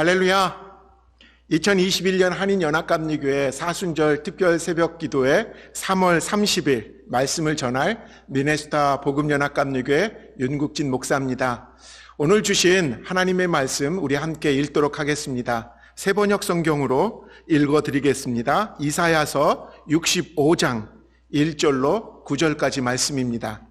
할렐루야. 2021년 한인연합감리교회 사순절 특별 새벽 기도회 3월 30일 말씀을 전할 미네소타 복음연합감리교회 윤국진 목사입니다. 오늘 주신 하나님의 말씀 우리 함께 읽도록 하겠습니다. 새번역 성경으로 읽어드리겠습니다. 이사야서 65장 1절로 9절까지 말씀입니다.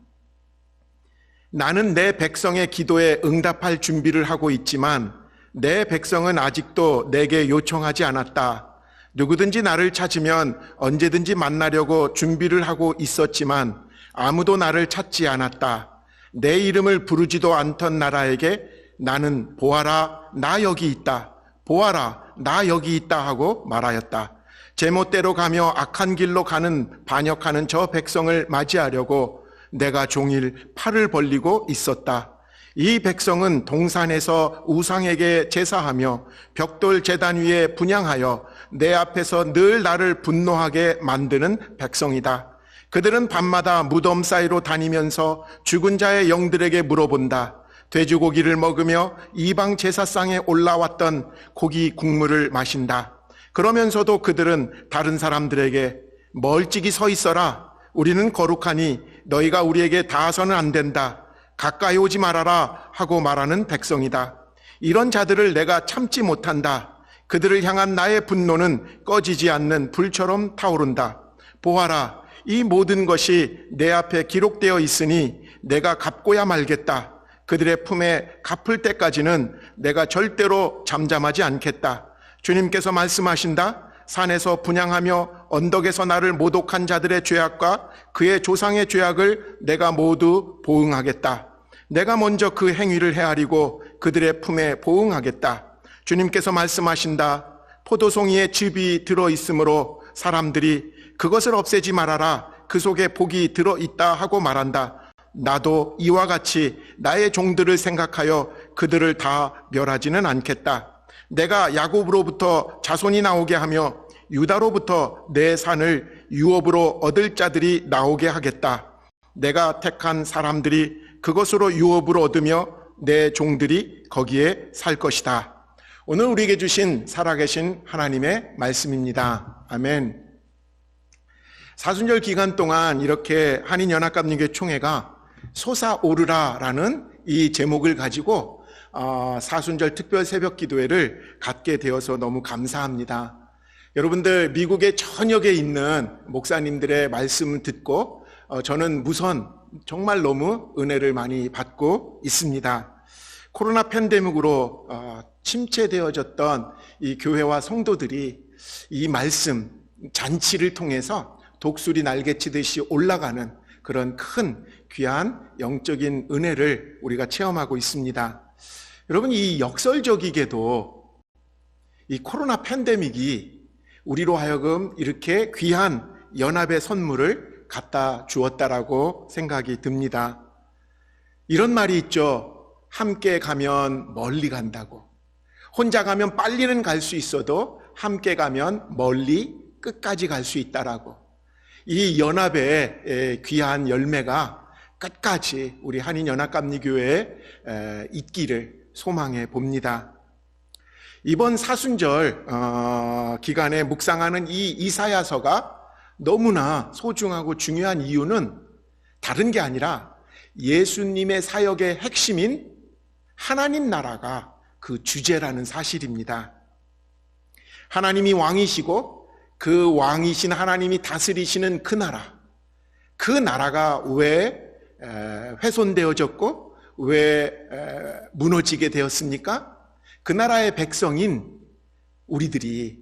나는 내 백성의 기도에 응답할 준비를 하고 있지만 내 백성은 아직도 내게 요청하지 않았다. 누구든지 나를 찾으면 언제든지 만나려고 준비를 하고 있었지만 아무도 나를 찾지 않았다. 내 이름을 부르지도 않던 나라에게 나는 보아라, 나 여기 있다. 보아라, 나 여기 있다 하고 말하였다. 제멋대로 가며 악한 길로 가는 반역하는 저 백성을 맞이하려고 내가 종일 팔을 벌리고 있었다. 이 백성은 동산에서 우상에게 제사하며 벽돌 제단 위에 분향하여 내 앞에서 늘 나를 분노하게 만드는 백성이다. 그들은 밤마다 무덤 사이로 다니면서 죽은 자의 영들에게 물어본다. 돼지고기를 먹으며 이방 제사상에 올라왔던 고기 국물을 마신다. 그러면서도 그들은 다른 사람들에게 멀찍이 서 있어라. 우리는 거룩하니 너희가 우리에게 닿아서는 안 된다. 가까이 오지 말아라 하고 말하는 백성이다. 이런 자들을 내가 참지 못한다. 그들을 향한 나의 분노는 꺼지지 않는 불처럼 타오른다. 보아라, 이 모든 것이 내 앞에 기록되어 있으니 내가 갚고야 말겠다. 그들의 품에 갚을 때까지는 내가 절대로 잠잠하지 않겠다. 주님께서 말씀하신다. 산에서 분향하며 언덕에서 나를 모독한 자들의 죄악과 그의 조상의 죄악을 내가 모두 보응하겠다. 내가 먼저 그 행위를 헤아리고 그들의 품에 보응하겠다. 주님께서 말씀하신다. 포도송이에 즙이 들어있으므로 사람들이 그것을 없애지 말아라. 그 속에 복이 들어있다 하고 말한다. 나도 이와 같이 나의 종들을 생각하여 그들을 다 멸하지는 않겠다. 내가 야곱으로부터 자손이 나오게 하며 유다로부터 내 산을 유업으로 얻을 자들이 나오게 하겠다. 내가 택한 사람들이 그것으로 유업을 얻으며 내 종들이 거기에 살 것이다. 오늘 우리에게 주신 살아계신 하나님의 말씀입니다. 아멘. 사순절 기간 동안 이렇게 한인연합감리교회 총회가 솟아오르라라는 이 제목을 가지고 사순절 특별 새벽 기도회를 갖게 되어서 너무 감사합니다. 여러분들 미국의 전역에 있는 목사님들의 말씀 듣고 저는 정말 너무 은혜를 많이 받고 있습니다. 코로나 팬데믹으로 침체되어졌던 이 교회와 성도들이 이 말씀 잔치를 통해서 독수리 날개치듯이 올라가는 그런 큰 귀한 영적인 은혜를 우리가 체험하고 있습니다. 여러분, 이 역설적이게도 이 코로나 팬데믹이 우리로 하여금 이렇게 귀한 연합의 선물을 갖다 주었다라고 생각이 듭니다. 이런 말이 있죠. 함께 가면 멀리 간다고. 혼자 가면 빨리는 갈 수 있어도 함께 가면 멀리 끝까지 갈 수 있다라고. 이 연합의 귀한 열매가 끝까지 우리 한인연합감리교회에 있기를 소망해 봅니다. 이번 사순절 기간에 묵상하는 이 이사야서가 너무나 소중하고 중요한 이유는 다른 게 아니라 예수님의 사역의 핵심인 하나님 나라가 그 주제라는 사실입니다. 하나님이 왕이시고 그 왕이신 하나님이 다스리시는 그 나라가 왜 훼손되어졌고 왜 무너지게 되었습니까? 그 나라의 백성인 우리들이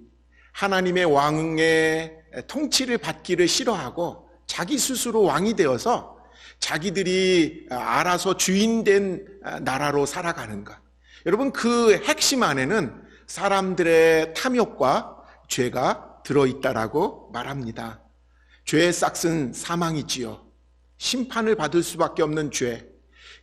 하나님의 왕의 통치를 받기를 싫어하고 자기 스스로 왕이 되어서 자기들이 알아서 주인된 나라로 살아가는 것. 여러분, 그 핵심 안에는 사람들의 탐욕과 죄가 들어있다라고 말합니다. 죄의 싹은 사망이지요. 심판을 받을 수밖에 없는 죄.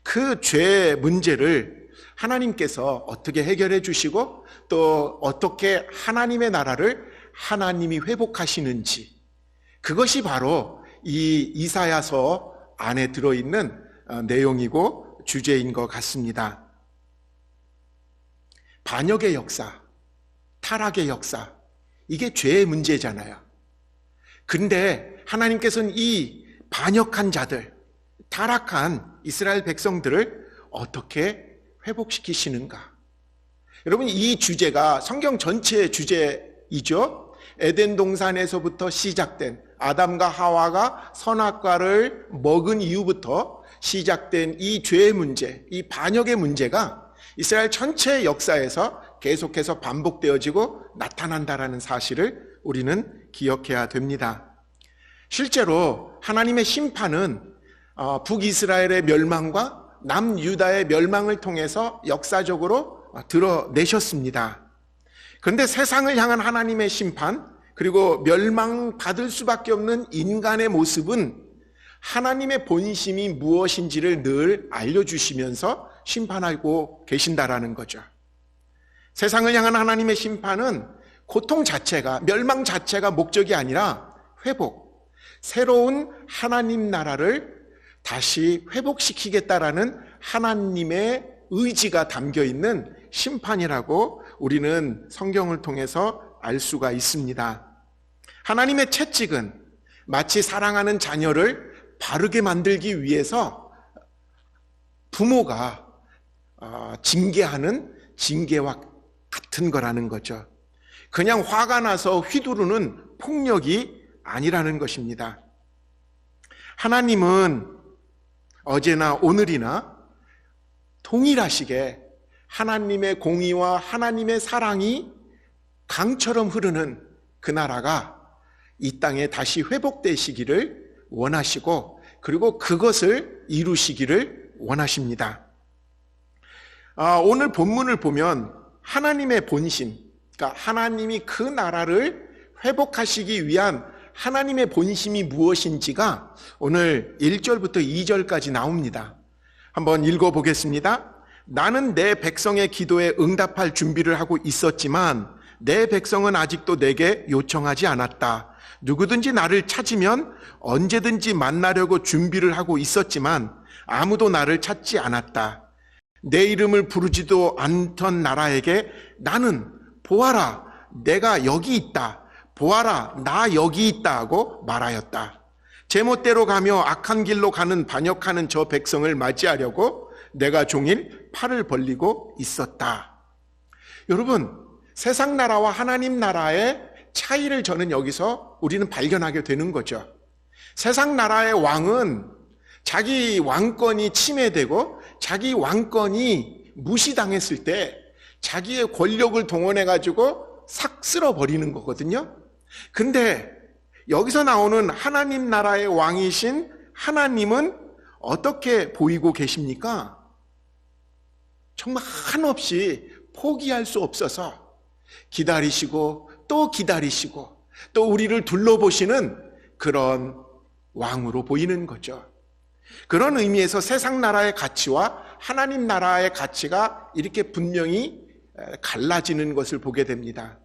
그 죄의 문제를 하나님께서 어떻게 해결해 주시고 또 어떻게 하나님의 나라를 하나님이 회복하시는지, 그것이 바로 이 이사야서 안에 들어있는 내용이고 주제인 것 같습니다. 반역의 역사, 타락의 역사, 이게 죄의 문제잖아요. 근데 하나님께서는 이 반역한 자들, 타락한 이스라엘 백성들을 어떻게 회복시키시는가? 여러분, 이 주제가 성경 전체의 주제이죠. 에덴 동산에서부터 시작된, 아담과 하와가 선악과를 먹은 이후부터 시작된 이 죄의 문제, 이 반역의 문제가 이스라엘 전체의 역사에서 계속해서 반복되어지고 나타난다라는 사실을 우리는 기억해야 됩니다. 실제로 하나님의 심판은 북이스라엘의 멸망과 남유다의 멸망을 통해서 역사적으로 드러내셨습니다. 그런데 세상을 향한 하나님의 심판, 그리고 멸망받을 수밖에 없는 인간의 모습은 하나님의 본심이 무엇인지를 늘 알려주시면서 심판하고 계신다라는 거죠. 세상을 향한 하나님의 심판은 고통 자체가, 멸망 자체가 목적이 아니라 회복, 새로운 하나님 나라를 다시 회복시키겠다라는 하나님의 의지가 담겨 있는 심판이라고 우리는 성경을 통해서 알 수가 있습니다. 하나님의 채찍은 마치 사랑하는 자녀를 바르게 만들기 위해서 부모가 징계하는 징계와 같은 거라는 거죠. 그냥 화가 나서 휘두르는 폭력이 아니라는 것입니다. 하나님은 어제나 오늘이나 동일하시게 하나님의 공의와 하나님의 사랑이 강처럼 흐르는 그 나라가 이 땅에 다시 회복되시기를 원하시고, 그리고 그것을 이루시기를 원하십니다. 오늘 본문을 보면 하나님의 본심, 그러니까 하나님이 그 나라를 회복하시기 위한 하나님의 본심이 무엇인지가 오늘 1절부터 2절까지 나옵니다. 한번 읽어보겠습니다. 나는 내 백성의 기도에 응답할 준비를 하고 있었지만 내 백성은 아직도 내게 요청하지 않았다. 누구든지 나를 찾으면 언제든지 만나려고 준비를 하고 있었지만 아무도 나를 찾지 않았다. 내 이름을 부르지도 않던 나라에게 나는 보아라, 내가 여기 있다. 보아라, 나 여기 있다 하고 말하였다. 제멋대로 가며 악한 길로 가는 반역하는 저 백성을 맞이하려고 내가 종일 팔을 벌리고 있었다. 여러분, 세상 나라와 하나님 나라의 차이를 저는 여기서 우리는 발견하게 되는 거죠. 세상 나라의 왕은 자기 왕권이 침해되고 자기 왕권이 무시당했을 때 자기의 권력을 동원해가지고 싹 쓸어버리는 거거든요. 근데 여기서 나오는 하나님 나라의 왕이신 하나님은 어떻게 보이고 계십니까? 정말 한없이 포기할 수 없어서 기다리시고 또 기다리시고 또 우리를 둘러보시는 그런 왕으로 보이는 거죠. 그런 의미에서 세상 나라의 가치와 하나님 나라의 가치가 이렇게 분명히 갈라지는 것을 보게 됩니다.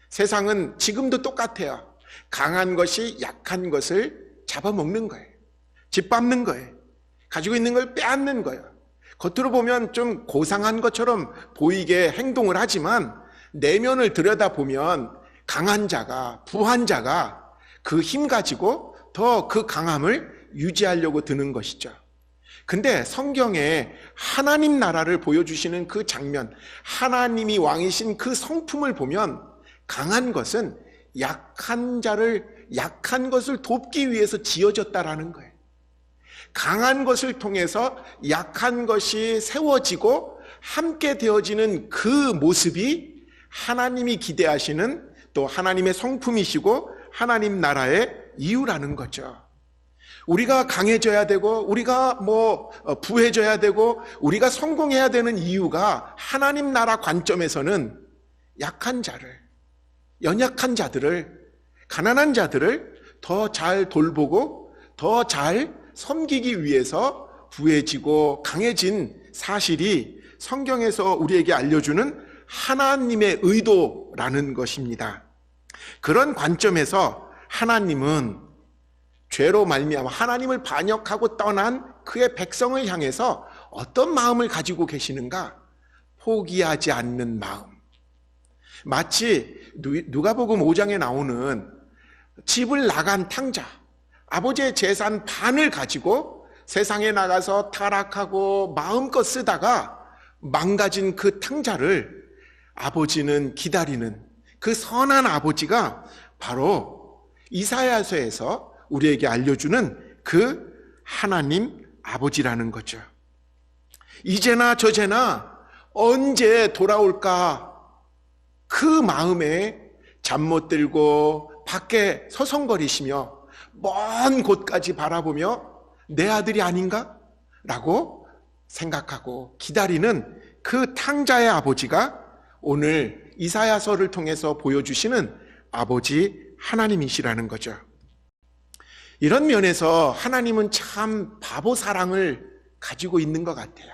세상은 지금도 똑같아요. 강한 것이 약한 것을 잡아먹는 거예요. 짓밟는 거예요. 가지고 있는 걸 빼앗는 거예요. 겉으로 보면 좀 고상한 것처럼 보이게 행동을 하지만 내면을 들여다보면 강한 자가, 부한 자가 그 힘 가지고 더 그 강함을 유지하려고 드는 것이죠. 근데 성경에 하나님 나라를 보여주시는 그 장면, 하나님이 왕이신 그 성품을 보면 강한 것은 약한 자를, 약한 것을 돕기 위해서 지어졌다라는 거예요. 강한 것을 통해서 약한 것이 세워지고 함께 되어지는 그 모습이 하나님이 기대하시는 또 하나님의 성품이시고 하나님 나라의 이유라는 거죠. 우리가 강해져야 되고 우리가 부해져야 되고 우리가 성공해야 되는 이유가 하나님 나라 관점에서는 약한 자를, 연약한 자들을, 가난한 자들을 더 잘 돌보고 더 잘 섬기기 위해서 부해지고 강해진 사실이 성경에서 우리에게 알려주는 하나님의 의도라는 것입니다. 그런 관점에서 하나님은 죄로 말미암아 하나님을 반역하고 떠난 그의 백성을 향해서 어떤 마음을 가지고 계시는가? 포기하지 않는 마음. 마치 누가복음 5장에 나오는 집을 나간 탕자, 아버지의 재산 반을 가지고 세상에 나가서 타락하고 마음껏 쓰다가 망가진 그 탕자를 아버지는 기다리는 그 선한 아버지가 바로 이사야서에서 우리에게 알려주는 그 하나님 아버지라는 거죠. 이제나 저제나 언제 돌아올까? 그 마음에 잠 못 들고 밖에 서성거리시며 먼 곳까지 바라보며 내 아들이 아닌가? 라고 생각하고 기다리는 그 탕자의 아버지가 오늘 이사야서를 통해서 보여주시는 아버지 하나님이시라는 거죠. 이런 면에서 하나님은 참 바보 사랑을 가지고 있는 것 같아요.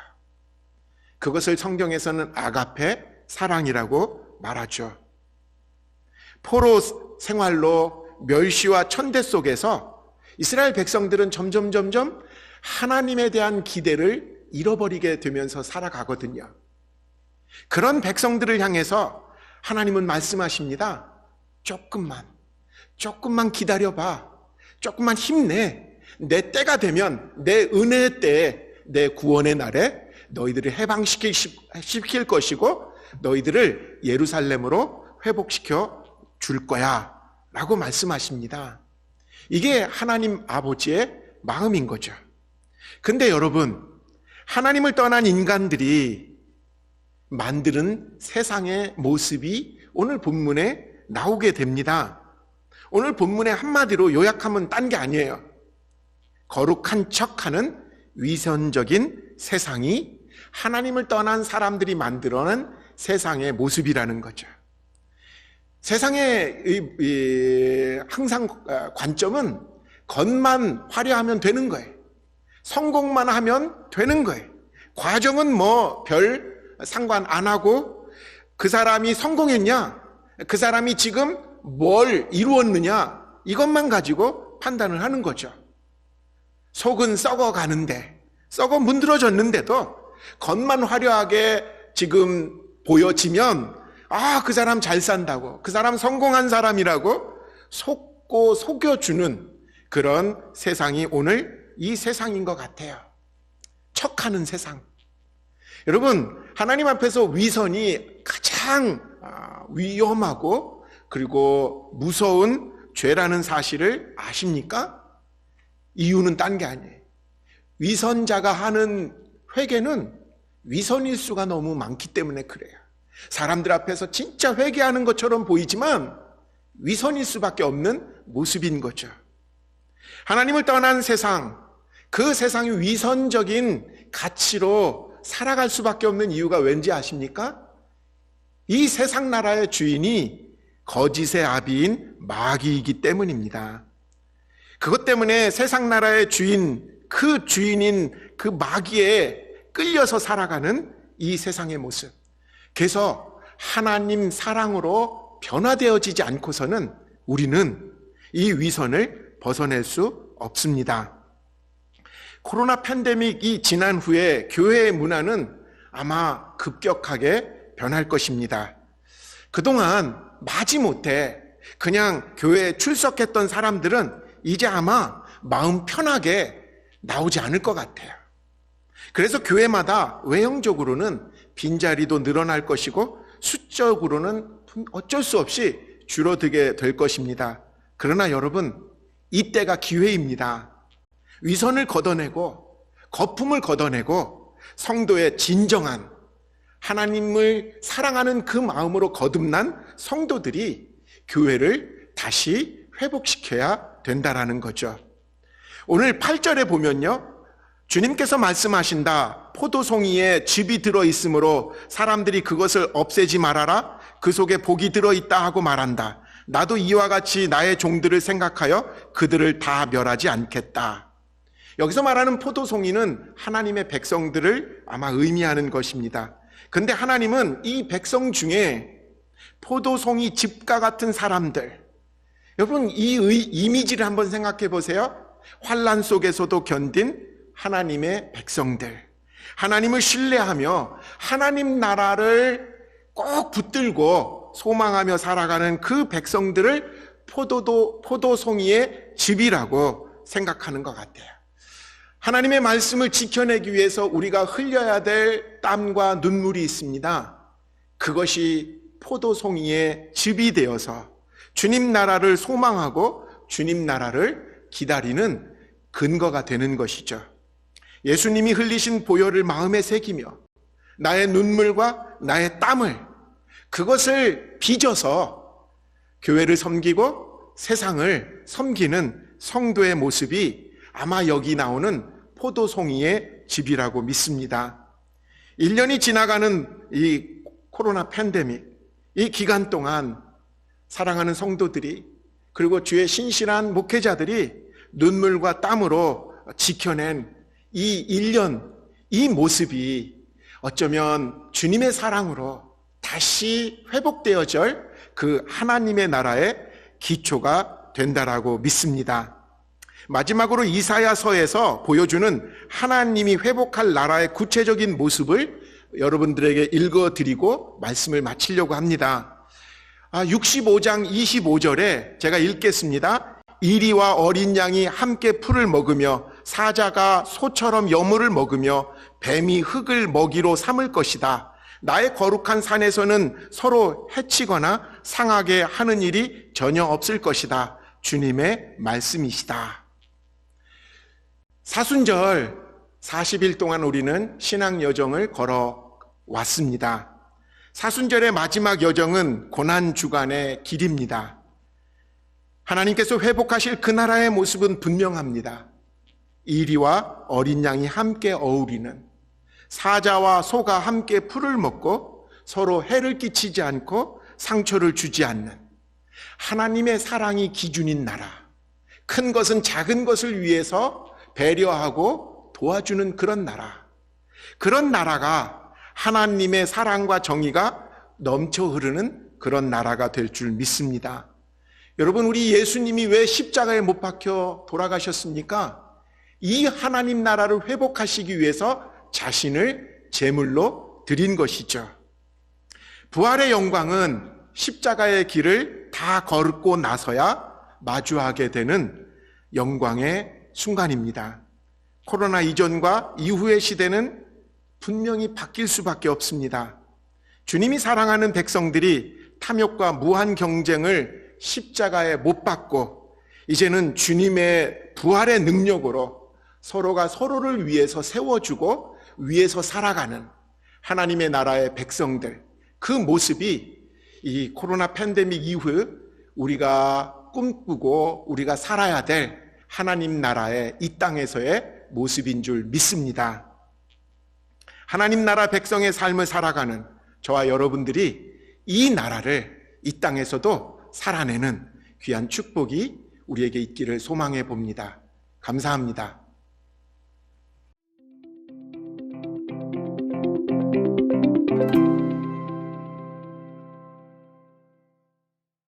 그것을 성경에서는 아가페 사랑이라고 말하죠. 포로 생활로 멸시와 천대 속에서 이스라엘 백성들은 점점 하나님에 대한 기대를 잃어버리게 되면서 살아가거든요. 그런 백성들을 향해서 하나님은 말씀하십니다. 조금만 기다려봐. 조금만 힘내. 내 때가 되면, 내 은혜의 때에, 내 구원의 날에 너희들을 해방시킬 것이고 너희들을 예루살렘으로 회복시켜 줄 거야 라고 말씀하십니다. 이게 하나님 아버지의 마음인 거죠. 근데 여러분, 하나님을 떠난 인간들이 만드는 세상의 모습이 오늘 본문에 나오게 됩니다. 오늘 본문의 한마디로 요약하면 딴 게 아니에요. 거룩한 척하는 위선적인 세상이 하나님을 떠난 사람들이 만들어낸 세상의 모습이라는 거죠. 세상의 항상 관점은 겉만 화려하면 되는 거예요. 성공만 하면 되는 거예요. 과정은 뭐 별 상관 안 하고 그 사람이 성공했냐, 그 사람이 지금 뭘 이루었느냐, 이것만 가지고 판단을 하는 거죠. 속은 썩어가는데, 썩어 문드러졌는데도 겉만 화려하게 지금 보여지면 그 사람 잘 산다고, 그 사람 성공한 사람이라고 속고 속여주는 그런 세상이 오늘 이 세상인 것 같아요. 척하는 세상. 여러분, 하나님 앞에서 위선이 가장 위험하고 그리고 무서운 죄라는 사실을 아십니까? 이유는 딴 게 아니에요. 위선자가 하는 회개는 위선일 수가 너무 많기 때문에 그래요. 사람들 앞에서 진짜 회개하는 것처럼 보이지만 위선일 수밖에 없는 모습인 거죠. 하나님을 떠난 세상, 그 세상이 위선적인 가치로 살아갈 수밖에 없는 이유가 왠지 아십니까? 이 세상 나라의 주인이 거짓의 아비인 마귀이기 때문입니다. 그것 때문에 세상 나라의 주인, 그 주인인 그 마귀에 끌려서 살아가는 이 세상의 모습. 그래서 하나님 사랑으로 변화되어지지 않고서는 우리는 이 위선을 벗어낼 수 없습니다. 코로나 팬데믹이 지난 후에 교회의 문화는 아마 급격하게 변할 것입니다. 그동안 마지못해 그냥 교회에 출석했던 사람들은 이제 아마 마음 편하게 나오지 않을 것 같아요. 그래서 교회마다 외형적으로는 빈자리도 늘어날 것이고 수적으로는 어쩔 수 없이 줄어들게 될 것입니다. 그러나 여러분, 이때가 기회입니다. 위선을 걷어내고 거품을 걷어내고 성도의 진정한 하나님을 사랑하는 그 마음으로 거듭난 성도들이 교회를 다시 회복시켜야 된다라는 거죠. 오늘 8절에 보면요, 주님께서 말씀하신다. 포도송이에 즙이 들어있으므로 사람들이 그것을 없애지 말아라. 그 속에 복이 들어있다 하고 말한다. 나도 이와 같이 나의 종들을 생각하여 그들을 다 멸하지 않겠다. 여기서 말하는 포도송이는 하나님의 백성들을 아마 의미하는 것입니다. 근데 하나님은 이 백성 중에 포도송이 즙과 같은 사람들, 여러분 이 이미지를 한번 생각해 보세요. 환난 속에서도 견딘 하나님의 백성들, 하나님을 신뢰하며 하나님 나라를 꼭 붙들고 소망하며 살아가는 그 백성들을 포도송이의 즙이라고 생각하는 것 같아요. 하나님의 말씀을 지켜내기 위해서 우리가 흘려야 될 땀과 눈물이 있습니다. 그것이 포도송이의 즙이 되어서 주님 나라를 소망하고 주님 나라를 기다리는 근거가 되는 것이죠. 예수님이 흘리신 보혈을 마음에 새기며 나의 눈물과 나의 땀을 그것을 빚어서 교회를 섬기고 세상을 섬기는 성도의 모습이 아마 여기 나오는 포도송이의 즙이라고 믿습니다. 1년이 지나가는 이 코로나 팬데믹, 이 기간 동안 사랑하는 성도들이 그리고 주의 신실한 목회자들이 눈물과 땀으로 지켜낸 이 1년, 이 모습이 어쩌면 주님의 사랑으로 다시 회복되어질 그 하나님의 나라의 기초가 된다라고 믿습니다. 마지막으로 이사야서에서 보여주는 하나님이 회복할 나라의 구체적인 모습을 여러분들에게 읽어드리고 말씀을 마치려고 합니다. 65장 25절에 제가 읽겠습니다. 이리와 어린 양이 함께 풀을 먹으며 사자가 소처럼 여물을 먹으며 뱀이 흙을 먹이로 삼을 것이다. 나의 거룩한 산에서는 서로 해치거나 상하게 하는 일이 전혀 없을 것이다. 주님의 말씀이시다. 사순절 40일 동안 우리는 신앙 여정을 걸어왔습니다. 사순절의 마지막 여정은 고난주간의 길입니다. 하나님께서 회복하실 그 나라의 모습은 분명합니다. 이리와 어린 양이 함께 어우리는, 사자와 소가 함께 풀을 먹고 서로 해를 끼치지 않고 상처를 주지 않는 하나님의 사랑이 기준인 나라, 큰 것은 작은 것을 위해서 배려하고 도와주는 그런 나라, 그런 나라가 하나님의 사랑과 정의가 넘쳐 흐르는 그런 나라가 될 줄 믿습니다. 여러분, 우리 예수님이 왜 십자가에 못 박혀 돌아가셨습니까? 이 하나님 나라를 회복하시기 위해서 자신을 제물로 드린 것이죠. 부활의 영광은 십자가의 길을 다 걸고 나서야 마주하게 되는 영광의 순간입니다. 코로나 이전과 이후의 시대는 분명히 바뀔 수밖에 없습니다. 주님이 사랑하는 백성들이 탐욕과 무한 경쟁을 십자가에 못 박고 이제는 주님의 부활의 능력으로 서로가 서로를 위해서 세워주고 위해서 살아가는 하나님의 나라의 백성들, 그 모습이 이 코로나 팬데믹 이후 우리가 꿈꾸고 우리가 살아야 될 하나님 나라의 이 땅에서의 모습인 줄 믿습니다. 하나님 나라 백성의 삶을 살아가는 저와 여러분들이 이 나라를 이 땅에서도 살아내는 귀한 축복이 우리에게 있기를 소망해 봅니다. 감사합니다.